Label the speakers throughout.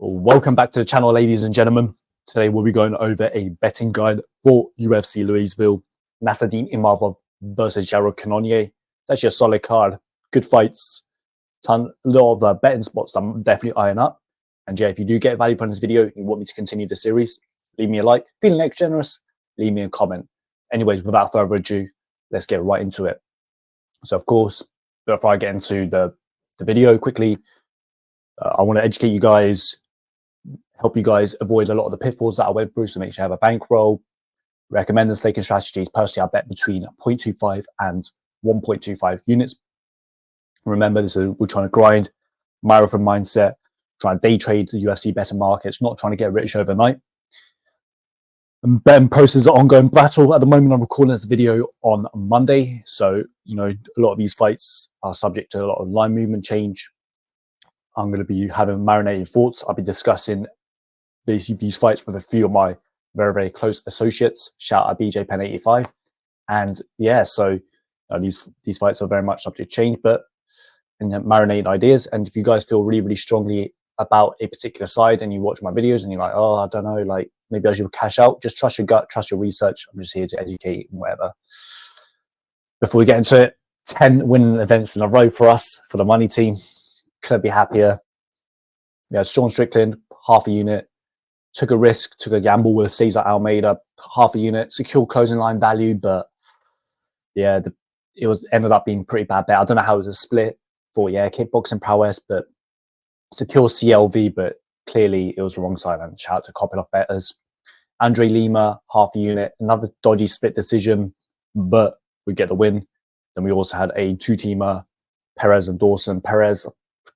Speaker 1: Welcome back to the channel, ladies and gentlemen. Today we'll be going over a betting guide for UFC Louisville, Imavov versus Cannonier. It's actually a solid card, good fights, a lot of betting spots that I'm definitely eyeing up. And yeah, if you do get value from this video, you want me to continue the series, leave me a like. Feeling extra generous, leave me a comment. Anyways, without further ado, let's get right into it. So of course, before I get into the video quickly, I want to educate you guys, help you guys avoid a lot of the pitfalls that I went through. So make sure you have a bankroll. Recommended staking strategies. Personally, I bet between 0.25 and 1.25 units. Remember, we're trying to grind, marathon mindset, trying to day trade the UFC better markets, not trying to get rich overnight. And betting process is an ongoing battle. At the moment, I'm recording this video on Monday. So, a lot of these fights are subject to a lot of line movement change. I'm going to be having marinating thoughts. I'll be discussing these fights with a few of my very, very close associates. Shout out BJ Pen 85. And yeah, so these fights are very much subject to change, but marinating ideas. And if you guys feel really, really strongly about a particular side and you watch my videos and you're like, oh, I don't know, like maybe I should cash out, just trust your gut, trust your research. I'm just here to educate and whatever. Before we get into it, 10 winning events in a row for us, for the money team. Couldn't be happier. Yeah, Sean Strickland, half a unit. Took a risk, took a gamble with Cesar Almeida, half a unit, secure closing line value, but yeah, it ended up being pretty bad bet. I don't know how it was a split for kickboxing prowess, but secure CLV, but clearly it was the wrong side. And shout out to Coping Off Betters. Andre Lima, half a unit, another dodgy split decision, but we get the win. Then we also had a two-teamer, Perez and Dawson. Perez,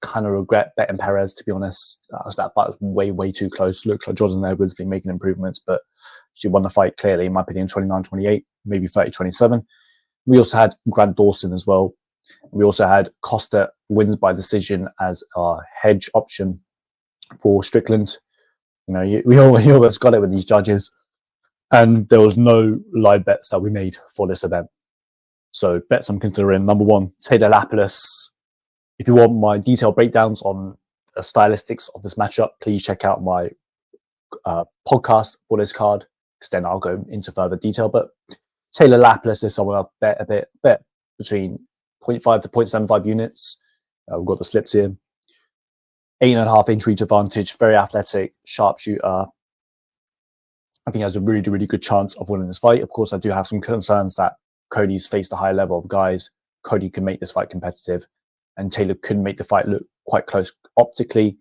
Speaker 1: kind of regret betting Perez, to be honest. That fight was way, way too close. Looks like Jordan Edwards been making improvements, but she won the fight clearly, in my opinion, 29-28, maybe 30-27. We also had Grant Dawson as well. We also had Costa wins by decision as our hedge option for Strickland. We always got it with these judges. And there was no live bets that we made for this event. So bets I'm considering: number one, Taylor Lapillus. If you want my detailed breakdowns on the stylistics of this matchup, please check out my podcast for this card, because then I'll go into further detail. But Taylor Lapillus is someone I'll bet between 0.5 to 0.75 units. We've got the slips here. 8.5 inch reach advantage, very athletic, sharpshooter. I think he has a really, really good chance of winning this fight. Of course, I do have some concerns that Cody's faced a high level of guys. Cody can make this fight competitive, and Taylor could make the fight look quite close optically.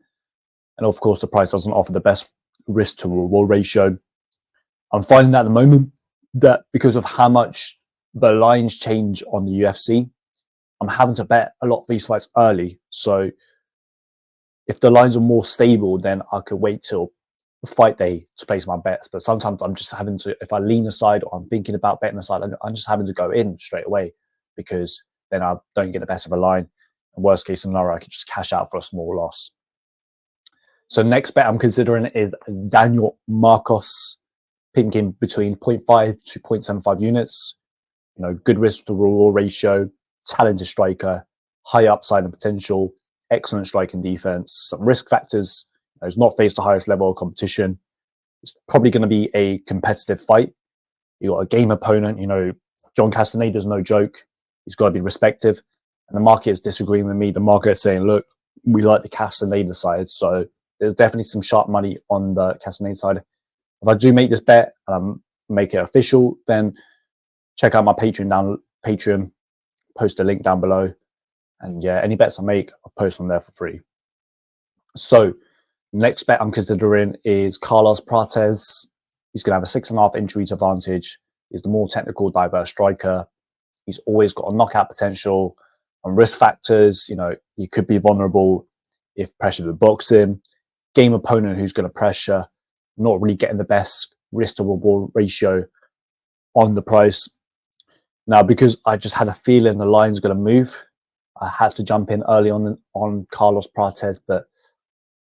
Speaker 1: And of course, the price doesn't offer the best risk to reward ratio. I'm finding at the moment that because of how much the lines change on the UFC, I'm having to bet a lot of these fights early. So if the lines are more stable, then I could wait till the fight day to place my bets. But sometimes I'm just having to, if I lean aside or I'm thinking about betting aside, I'm just having to go in straight away, because then I don't get the best of a line. Worst case scenario, I could just cash out for a small loss. So next bet I'm considering is Daniel Marcos, picking between 0.5 to 0.75 units. Good risk to reward ratio, talented striker, high upside and potential, excellent striking defense. Some risk factors. He's not faced the highest level of competition. It's probably going to be a competitive fight. You got a game opponent. John Castaneda's no joke. He's got to be respective. And the market is disagreeing with me. The market is saying, look, we like the Castaneda side. So there's definitely some sharp money on the Castaneda side. If I do make this bet and make it official, then check out my Patreon, post a link down below. And yeah, any bets I make, I'll post on there for free. So next bet I'm considering is Carlos Prates. He's going to have a 6.5 inch reach advantage. He's the more technical, diverse striker. He's always got a knockout potential. On risk factors, he could be vulnerable if pressured with boxing. Game opponent who's going to pressure, not really getting the best risk to reward ratio on the price. Now, because I just had a feeling the line's going to move, I had to jump in early on Carlos Prates, but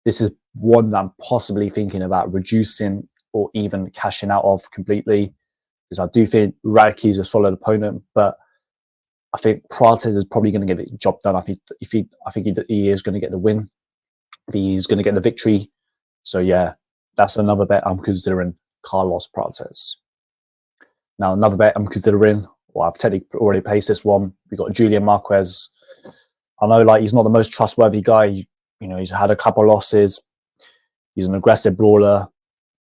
Speaker 1: this is one that I'm possibly thinking about reducing or even cashing out of completely, because I do think Radke is a solid opponent, but I think Prates is probably going to get the job done. I think he is going to get the win. He's going to get the victory. So yeah, that's another bet I'm considering, Carlos Prates. Now another bet I'm considering, well, I've technically already placed this one. We got Julian Marquez. I know, like, he's not the most trustworthy guy. You know, he's had a couple losses. He's an aggressive brawler,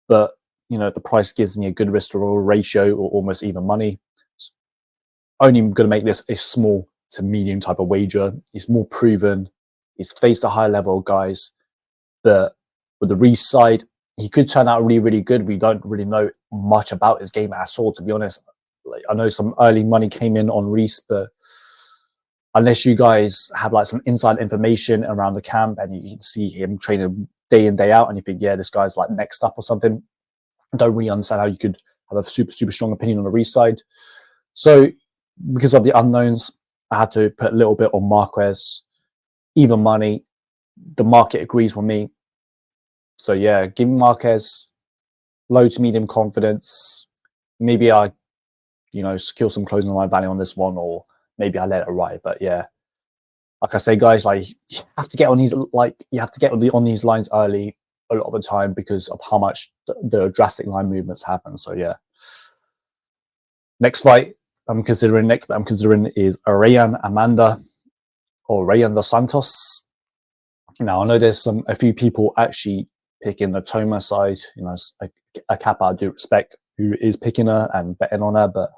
Speaker 1: but you know, the price gives me a good risk to reward ratio, or almost even money. It's only going to make this a small to medium type of wager. He's more proven. He's faced a high level of guys, but with the Reese side, he could turn out really, really good. We don't really know much about his game at all, to be honest. Like, I know some early money came in on Reese, but unless you guys have like some inside information around the camp and you can see him training day in, day out, and you think, yeah, this guy's like next up or something, I don't really understand how you could have a super, super strong opinion on the Reese side. So because of the unknowns, I had to put a little bit on Marquez. Even money. The market agrees with me. So yeah, give me Marquez, low to medium confidence. Maybe I, you know, secure some closing line value on this one, or maybe I let it ride. But yeah, like I say, guys, like, you have to get on these, on these lines early a lot of the time because of how much the drastic line movements happen. So yeah. Next bet I'm considering is Rayan Amanda, or Rayan dos Santos. Now I know there's a few people actually picking the Toma side. You know, a kappa I do respect who is picking her and betting on her, but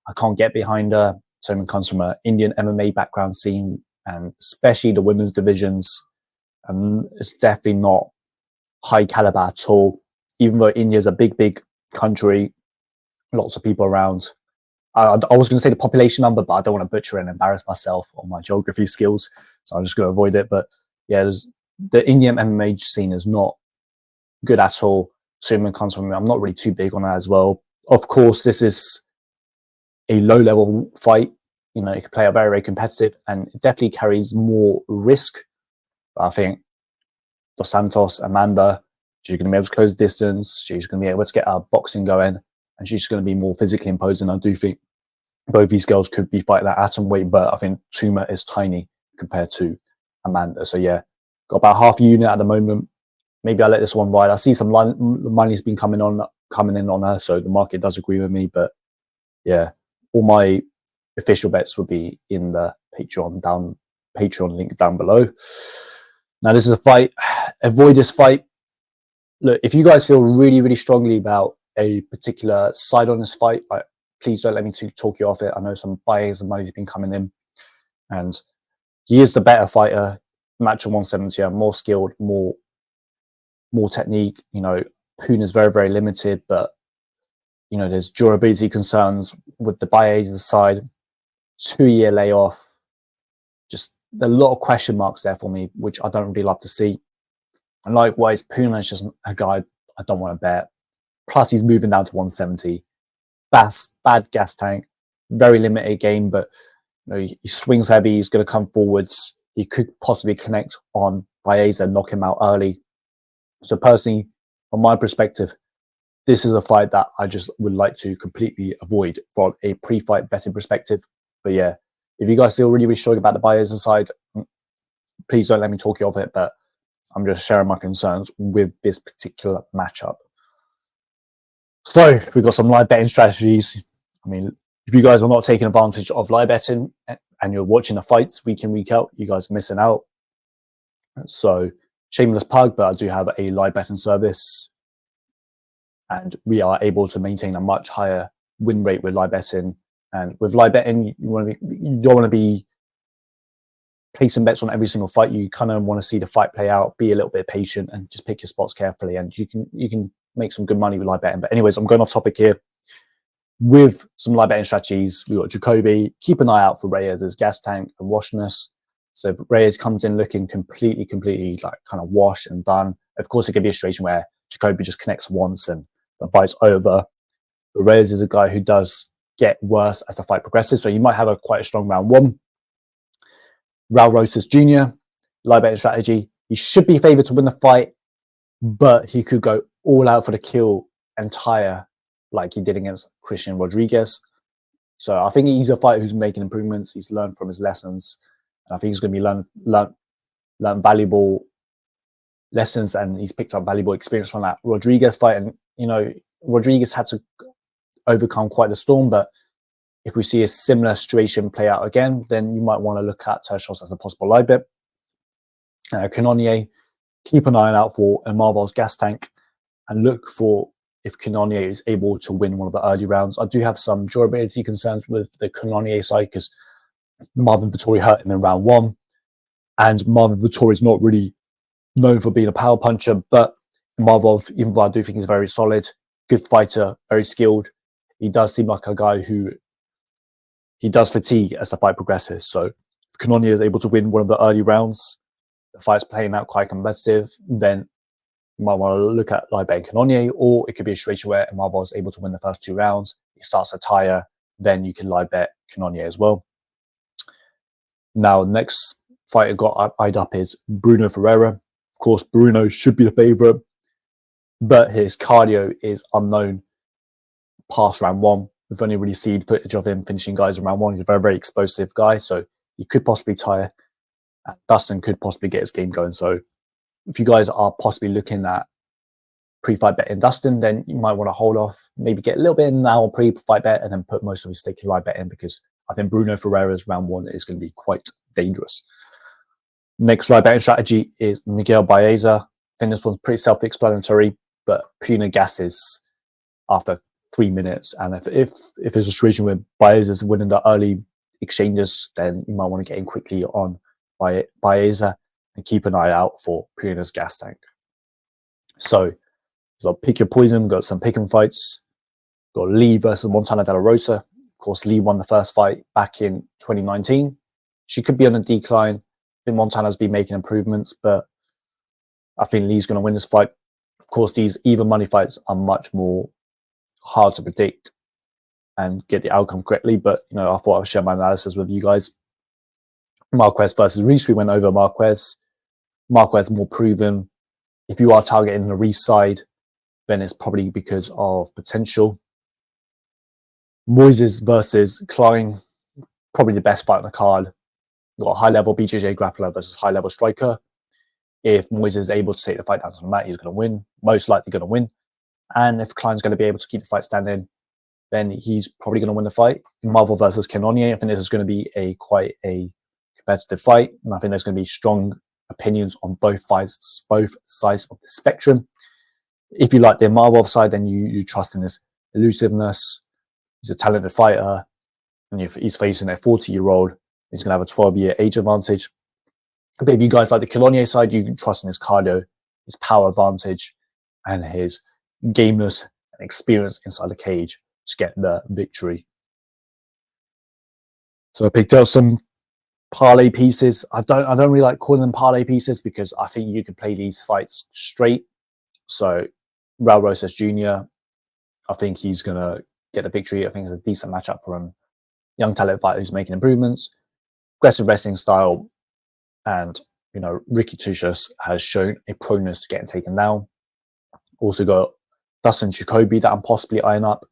Speaker 1: I can't get behind her. Toma comes from an Indian MMA background scene, and especially the women's divisions, and it's definitely not high caliber at all. Even though India is a big, big country, lots of people around. I was going to say the population number, but I don't want to butcher and embarrass myself on my geography skills, so I'm just going to avoid it. But yeah, the Indian MMA scene is not good at all. Suman comes from, I'm not really too big on that as well. Of course, this is a low-level fight. You know, it can play a very, very competitive, and it definitely carries more risk. But I think Dos Santos, Amanda, she's going to be able to close the distance. She's going to be able to get her boxing going, and she's going to be more physically imposing. I do think both these girls could be fighting at atom weight, but I think Tuma is tiny compared to Amanda. So yeah, got about half a unit at the moment. Maybe I let this one ride. I see some money's been coming in on her, so the market does agree with me. But yeah, all my official bets will be in the Patreon link down below. Now this is a fight. Avoid this fight. Look, if you guys feel really, really strongly about a particular side on this fight, like, please don't let me talk you off it. I know some buyers and money's been coming in, and he is the better fighter. Match at 170, more skilled, more technique. You know, Poon is very, very limited, but you know, there's durability concerns with the Baez side. 2-year layoff. Just a lot of question marks there for me, which I don't really love to see. And likewise, Puna is just a guy I don't want to bet. Plus, he's moving down to 170. Bad gas tank. Very limited game, but you know, he swings heavy. He's going to come forwards. He could possibly connect on Baez and knock him out early. So personally, from my perspective, this is a fight that I just would like to completely avoid from a pre-fight betting perspective. But yeah, if you guys feel really, really strong about the Baez side, please don't let me talk you off it. But I'm just sharing my concerns with this particular matchup. So we've got some live betting strategies. I mean, if you guys are not taking advantage of live betting and you're watching the fights week in, week out, you guys are missing out. So shameless plug, but I do have a live betting service, and we are able to maintain a much higher win rate with live betting. And with live betting, you don't want to be placing bets on every single fight. You kind of want to see the fight play out, be a little bit patient, and just pick your spots carefully. And you can make some good money with live betting. But anyways, I'm going off topic here. With some live betting strategies, we've got Jacoby. Keep an eye out for Reyes' gas tank and washness. So if Reyes comes in looking completely like kind of washed and done, of course it could be a situation where Jacoby just connects once and the fight's over. But Reyes is a guy who does get worse as the fight progresses. So you might have quite a strong round one. Raul Rosas Jr., live betting strategy. He should be favored to win the fight, but he could go all out for the kill and tire like he did against Christian Rodriguez. So I think he's a fighter who's making improvements. He's learned from his lessons. And I think he's going to be learn valuable lessons and he's picked up valuable experience from that Rodriguez fight. And, you know, Rodriguez had to overcome quite the storm, but if we see a similar situation play out again, then you might want to look at Tershos as a possible live bet. Cannonier, keep an eye out for Imavov's gas tank and look for if Cannonier is able to win one of the early rounds. I do have some durability concerns with the Cannonier side because Marvin Vettori hurt him in round 1, and Marvin Vettori is not really known for being a power puncher, but Imavov, even though I do think he's very solid, good fighter, very skilled, he does seem like a guy who he does fatigue as the fight progresses. So if Cannonier is able to win one of the early rounds, the fight's playing out quite competitive, then you might want to look at live betting Cannonier, or it could be a situation where Imavov is able to win the first 2 rounds, he starts to tire, then you can live bet Cannonier as well. Now, next fight I got eyed up is Bruno Ferreira. Of course, Bruno should be the favourite, but his cardio is unknown past round 1. We've only really seen footage of him finishing guys in round 1. He's a very, very explosive guy, so he could possibly tire. Dustin could possibly get his game going. So if you guys are possibly looking at pre-fight betting Dustin, then you might want to hold off, maybe get a little bit in now on pre-fight bet and then put most of his stake in live bet in, because I think Bruno Ferreira's round 1 is going to be quite dangerous. Next live betting strategy is Miguel Baeza. I think this one's pretty self-explanatory, but Puna gasses after 3 minutes. And if there's a situation where Baeza is winning the early exchanges, then you might want to get in quickly on Baeza and keep an eye out for Puna's gas tank. So pick your poison. Got some pick and fights. Got Lee versus Montana De La Rosa. Of course, Lee won the first fight back in 2019. She could be on a decline. I think Montana's been making improvements, but I think Lee's going to win this fight. Of course, these even money fights are much more hard to predict and get the outcome correctly, but you know, I thought I'd share my analysis with you guys. Marquez versus Reese, we went over Marquez. Marquez more proven. If you are targeting the Reese side, then it's probably because of potential. Moises versus Klein, probably the best fight on the card. You've got a high-level BJJ grappler versus high-level striker. If Moises is able to take the fight down to the mat, he's going to win. Most likely going to win. And if Klein's going to be able to keep the fight standing, then he's probably going to win the fight. Imavov versus Cannonier, I think this is going to be quite a competitive fight. And I think there's going to be strong opinions on both sides of the spectrum. If you like the Imavov side, then you trust in his elusiveness. He's a talented fighter. And if he's facing a 40-year-old, he's going to have a 12-year age advantage. But if you guys like the Cannonier side, you can trust in his cardio, his power advantage, and his gameness and experience inside the cage to get the victory. So I picked out some parlay pieces. I don't really like calling them parlay pieces because I think you can play these fights straight. So Raul Rosas Jr., I think he's going to get the victory. I think it's a decent matchup for him. Young talent fighter who's making improvements, aggressive wrestling style, and you know, Ricky Tuchus has shown a proneness to getting taken down. Also got Dustin Jacoby that I'm possibly eyeing up.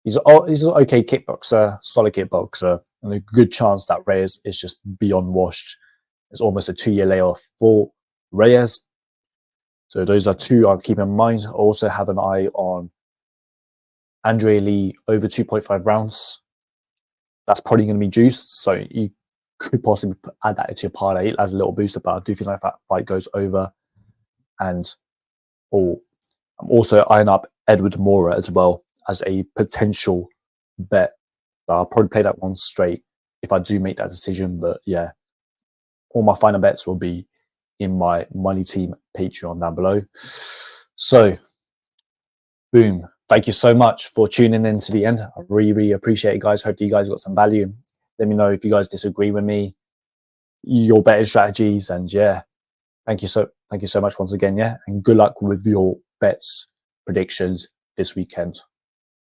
Speaker 1: He's an okay kickboxer, solid kickboxer, and a good chance that Reyes is just beyond washed. It's almost a 2-year layoff for Reyes. So those are two I'll keep in mind. I also have an eye on Andre Lee over 2.5 rounds. That's probably going to be juiced, so you could possibly add that into your parlay as a little booster, but I do think like that fight goes over. And I'm also eyeing up Edward Mora as well as a potential bet. So I'll probably play that one straight if I do make that decision. But yeah, all my final bets will be in my Money Team Patreon down below. So, boom. Thank you so much for tuning in to the end. I really, really appreciate it, guys. Hope you guys got some value. Let me know if you guys disagree with me, your betting strategies, and yeah, thank you so much once again. Yeah, and good luck with your bets predictions this weekend.